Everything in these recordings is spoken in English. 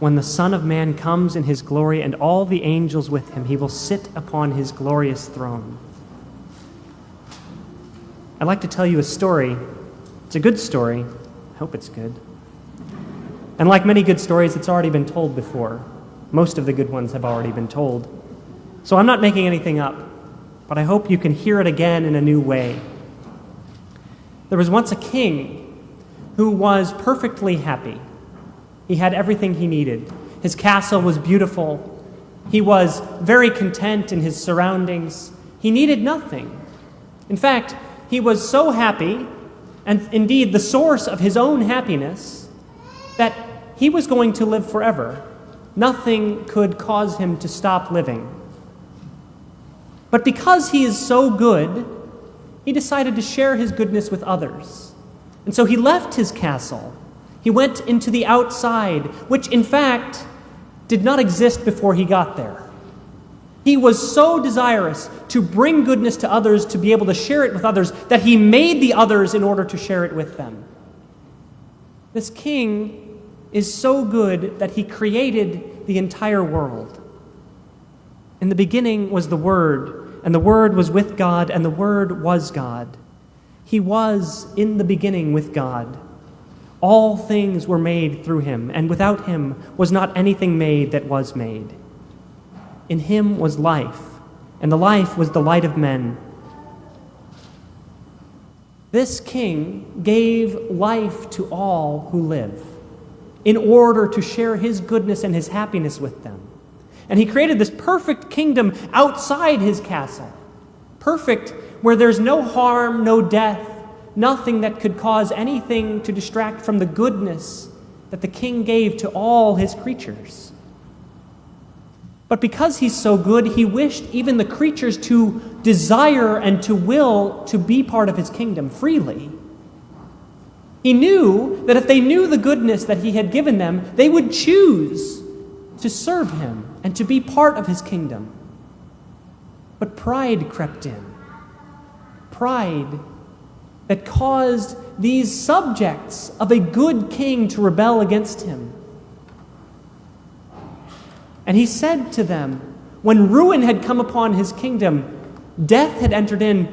when the Son of Man comes in his glory and all the angels with him, he will sit upon his glorious throne. I'd like to tell you a story. It's a good story. I hope it's good. And like many good stories, it's already been told before. Most of the good ones have already been told. So I'm not making anything up, but I hope you can hear it again in a new way. There was once a king who was perfectly happy. He had everything he needed. His castle was beautiful. He was very content in his surroundings. He needed nothing. In fact, he was so happy, and indeed the source of his own happiness, that he was going to live forever. Nothing could cause him to stop living. But because he is so good, he decided to share his goodness with others. And so he left his castle. He went into the outside, which in fact did not exist before he got there. He was so desirous to bring goodness to others, to be able to share it with others, that he made the others in order to share it with them. This king is so good that he created the entire world. In the beginning was the Word, and the Word was with God, and the Word was God. He was in the beginning with God. All things were made through him, and without him was not anything made that was made. In him was life, and the life was the light of men. This king gave life to all who live in order to share his goodness and his happiness with them. And he created this perfect kingdom outside his castle. Perfect, where there's no harm, no death, nothing that could cause anything to distract from the goodness that the king gave to all his creatures. But because he's so good, he wished even the creatures to desire and to will to be part of his kingdom freely. He knew that if they knew the goodness that he had given them, they would choose to serve him and to be part of his kingdom. But pride crept in. Pride that caused these subjects of a good king to rebel against him. And he said to them, when ruin had come upon his kingdom, death had entered in,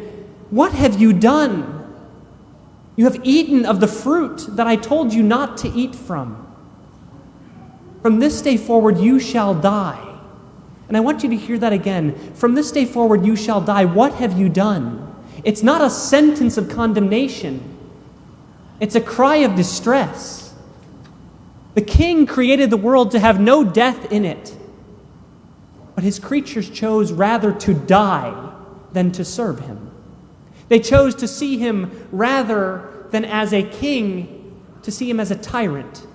"What have you done? You have eaten of the fruit that I told you not to eat from. From this day forward you shall die." And I want you to hear that again. From this day forward you shall die. What have you done? It's not a sentence of condemnation. It's a cry of distress. The king created the world to have no death in it. But his creatures chose rather to die than to serve him. They chose to see him rather than as a king, to see him as a tyrant.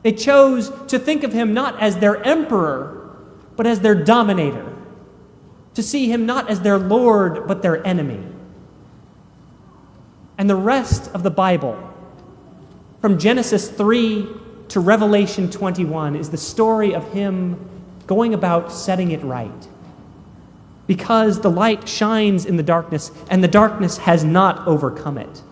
They chose to think of him not as their emperor, but as their dominator. To see him not as their Lord, but their enemy. And the rest of the Bible, from Genesis 3 to Revelation 21, is the story of him going about setting it right. Because the light shines in the darkness, and the darkness has not overcome it.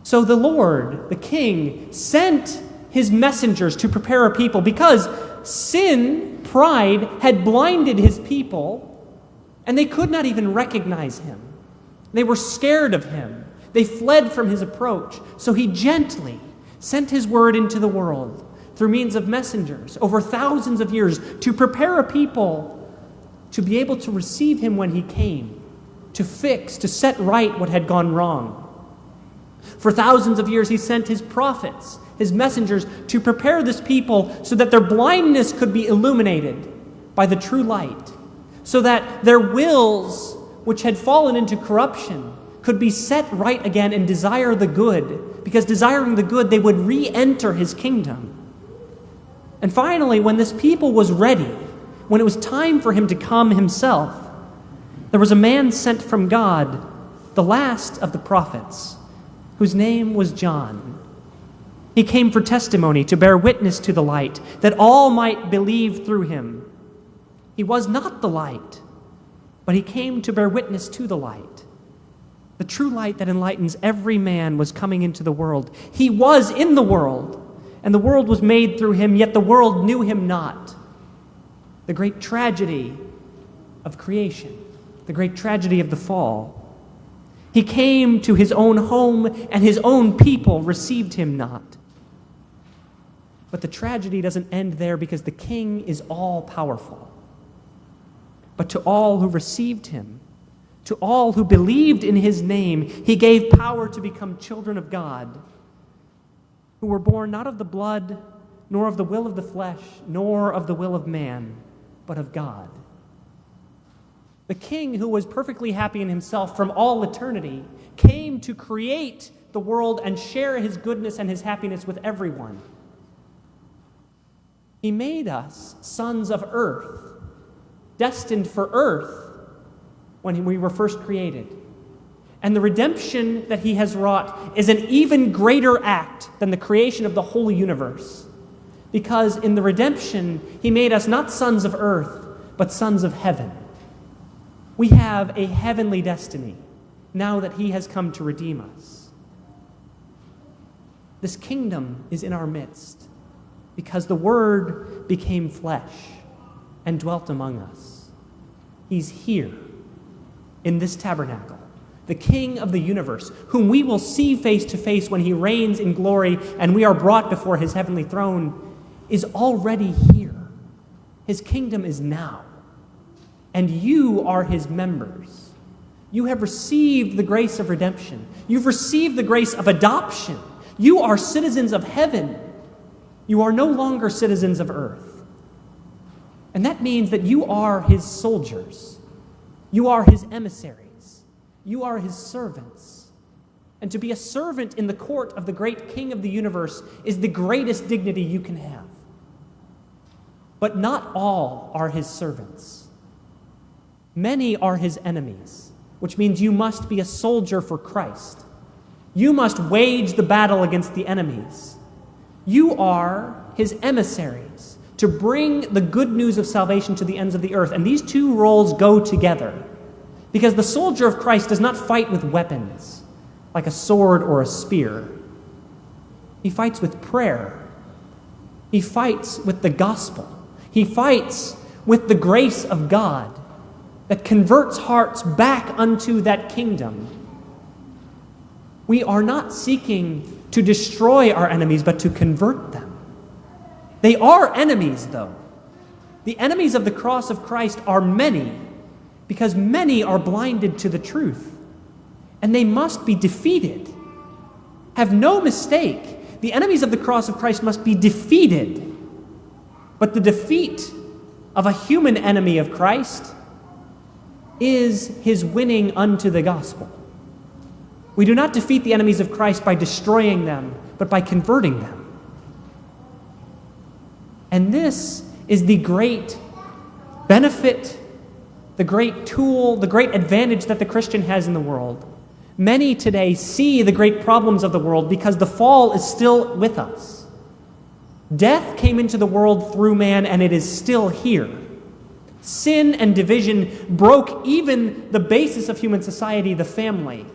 So the Lord, the King, sent his messengers to prepare a people because sin, pride, had blinded his people, and they could not even recognize him. They were scared of him. They fled from his approach. So he gently sent his word into the world through means of messengers over thousands of years to prepare a people to be able to receive him when he came, to fix, to set right what had gone wrong. For thousands of years he sent his prophets, his messengers, to prepare this people so that their blindness could be illuminated by the true light, so that their wills, which had fallen into corruption, could be set right again and desire the good, because desiring the good, they would re-enter his kingdom. And finally, when this people was ready, when it was time for him to come himself, there was a man sent from God, the last of the prophets, whose name was John. He came for testimony, to bear witness to the light, that all might believe through him. He was not the light, but he came to bear witness to the light. The true light that enlightens every man was coming into the world. He was in the world, and the world was made through him, yet the world knew him not. The great tragedy of creation, the great tragedy of the fall. He came to his own home, and his own people received him not. But the tragedy doesn't end there, because the King is all-powerful. But to all who received him, to all who believed in his name, he gave power to become children of God, who were born not of the blood, nor of the will of the flesh, nor of the will of man, but of God. The King, who was perfectly happy in himself from all eternity, came to create the world and share his goodness and his happiness with everyone. He made us sons of earth, destined for earth when we were first created. And the redemption that he has wrought is an even greater act than the creation of the whole universe. Because in the redemption, he made us not sons of earth, but sons of heaven. We have a heavenly destiny now that he has come to redeem us. This kingdom is in our midst because the Word became flesh and dwelt among us. He's here in this tabernacle, the King of the universe, whom we will see face to face when he reigns in glory and we are brought before his heavenly throne, is already here. His kingdom is now. And you are his members. You have received the grace of redemption. You've received the grace of adoption. You are citizens of heaven. You are no longer citizens of earth. And that means that you are his soldiers. You are his emissaries. You are his servants. And to be a servant in the court of the great King of the universe is the greatest dignity you can have. But not all are his servants. Many are his enemies, which means you must be a soldier for Christ. You must wage the battle against the enemies. You are his emissaries to bring the good news of salvation to the ends of the earth. And these two roles go together because the soldier of Christ does not fight with weapons like a sword or a spear. He fights with prayer. He fights with the gospel. He fights with the grace of God that converts hearts back unto that kingdom. We are not seeking to destroy our enemies, but to convert them. They are enemies, though. The enemies of the cross of Christ are many, because many are blinded to the truth, and they must be defeated. Have no mistake, the enemies of the cross of Christ must be defeated. But the defeat of a human enemy of Christ is his winning unto the gospel. We do not defeat the enemies of Christ by destroying them, but by converting them. And this is the great benefit, the great tool, the great advantage that the Christian has in the world. Many today see the great problems of the world because the fall is still with us. Death came into the world through man, and it is still here. Sin and division broke even the basis of human society, the family,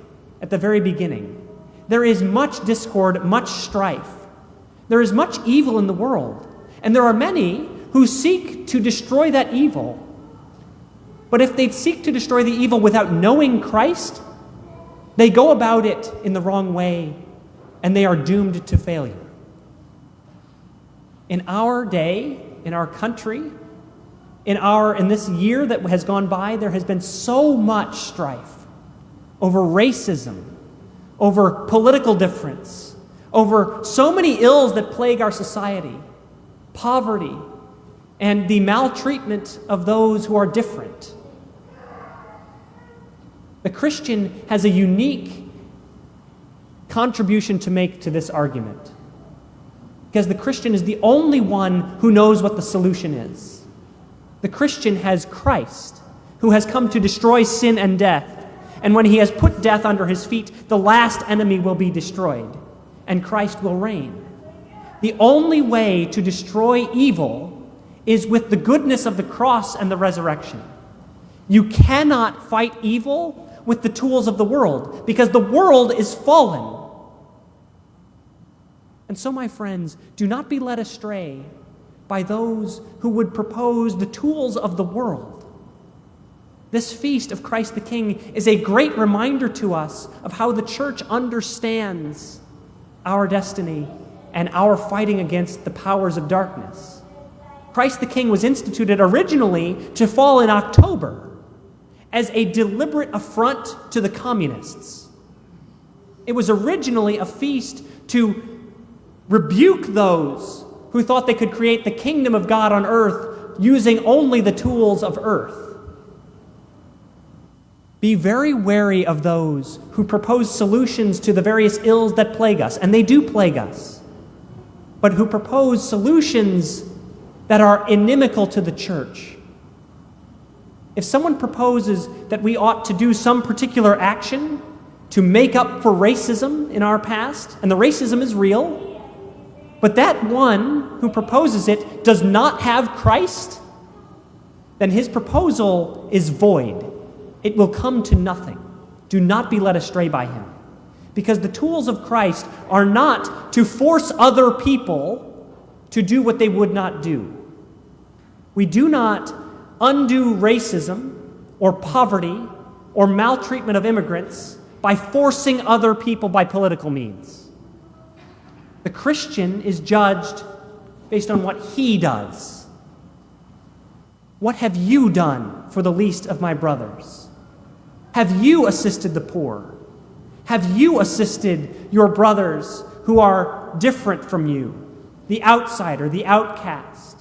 at the very beginning. There is much discord, much strife. There is much evil in the world, and there are many who seek to destroy that evil. But if they seek to destroy the evil without knowing Christ, they go about it in the wrong way, and they are doomed to failure. In our day, in our country, in this year that has gone by, there has been so much strife over racism, over political difference, over so many ills that plague our society, poverty, and the maltreatment of those who are different. The Christian has a unique contribution to make to this argument, because the Christian is the only one who knows what the solution is. The Christian has Christ, who has come to destroy sin and death. And when he has put death under his feet, the last enemy will be destroyed, and Christ will reign. The only way to destroy evil is with the goodness of the cross and the resurrection. You cannot fight evil with the tools of the world, because the world is fallen. And so, my friends, do not be led astray by those who would propose the tools of the world. This feast of Christ the King is a great reminder to us of how the church understands our destiny and our fighting against the powers of darkness. Christ the King was instituted originally to fall in October as a deliberate affront to the communists. It was originally a feast to rebuke those who thought they could create the kingdom of God on earth using only the tools of earth. Be very wary of those who propose solutions to the various ills that plague us, and they do plague us, but who propose solutions that are inimical to the church. If someone proposes that we ought to do some particular action to make up for racism in our past, and the racism is real, but that one who proposes it does not have Christ, then his proposal is void. It will come to nothing. Do not be led astray by him. Because the tools of Christ are not to force other people to do what they would not do. We do not undo racism or poverty or maltreatment of immigrants by forcing other people by political means. The Christian is judged based on what he does. What have you done for the least of my brothers? Have you assisted the poor? Have you assisted your brothers who are different from you, the outsider, the outcast?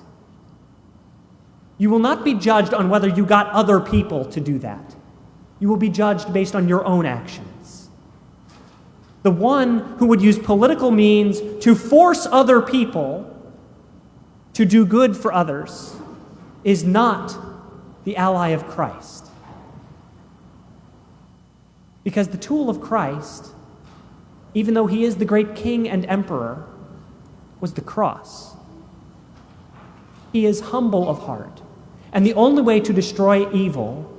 You will not be judged on whether you got other people to do that. You will be judged based on your own actions. The one who would use political means to force other people to do good for others is not the ally of Christ. Because the tool of Christ, even though he is the great king and emperor, was the cross. He is humble of heart. And the only way to destroy evil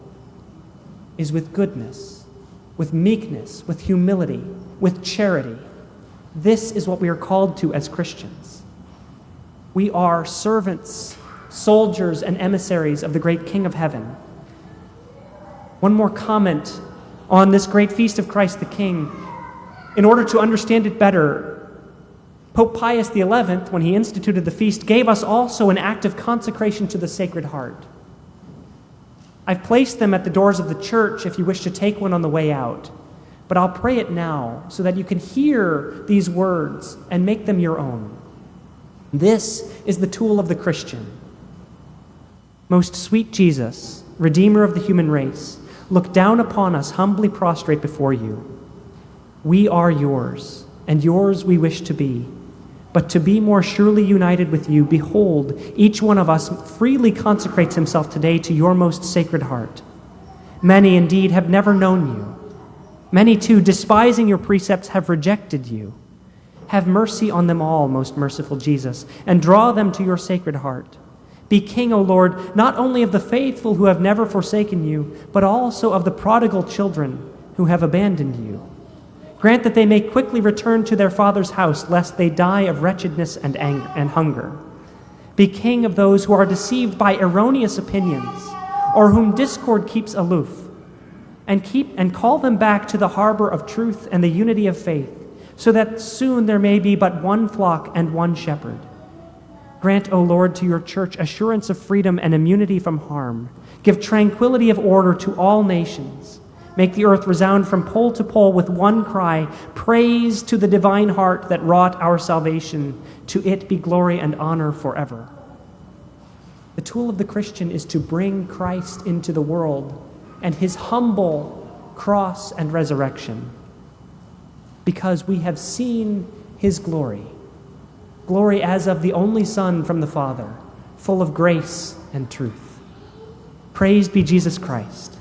is with goodness, with meekness, with humility, with charity. This is what we are called to as Christians. We are servants, soldiers, and emissaries of the great King of Heaven. One more comment on this great feast of Christ the King. In order to understand it better, Pope Pius XI, when he instituted the feast, gave us also an act of consecration to the Sacred Heart. I've placed them at the doors of the church if you wish to take one on the way out, but I'll pray it now so that you can hear these words and make them your own. This is the tool of the Christian. Most sweet Jesus, Redeemer of the human race, look down upon us humbly prostrate before you. We are yours, and yours we wish to be. But to be more surely united with you, behold, each one of us freely consecrates himself today to your most sacred heart. Many indeed have never known you. Many too, despising your precepts, have rejected you. Have mercy on them all, most merciful Jesus, and draw them to your sacred heart. Be King, O Lord, not only of the faithful who have never forsaken you, but also of the prodigal children who have abandoned you. Grant that they may quickly return to their Father's house, lest they die of wretchedness and anger and hunger. Be King of those who are deceived by erroneous opinions, or whom discord keeps aloof, and call them back to the harbor of truth and the unity of faith, so that soon there may be but one flock and one shepherd. Grant, O Lord, to your church assurance of freedom and immunity from harm. Give tranquility of order to all nations. Make the earth resound from pole to pole with one cry, praise to the divine heart that wrought our salvation. To it be glory and honor forever. The tool of the Christian is to bring Christ into the world and his humble cross and resurrection, because we have seen his glory. Glory as of the only Son from the Father, full of grace and truth. Praised be Jesus Christ.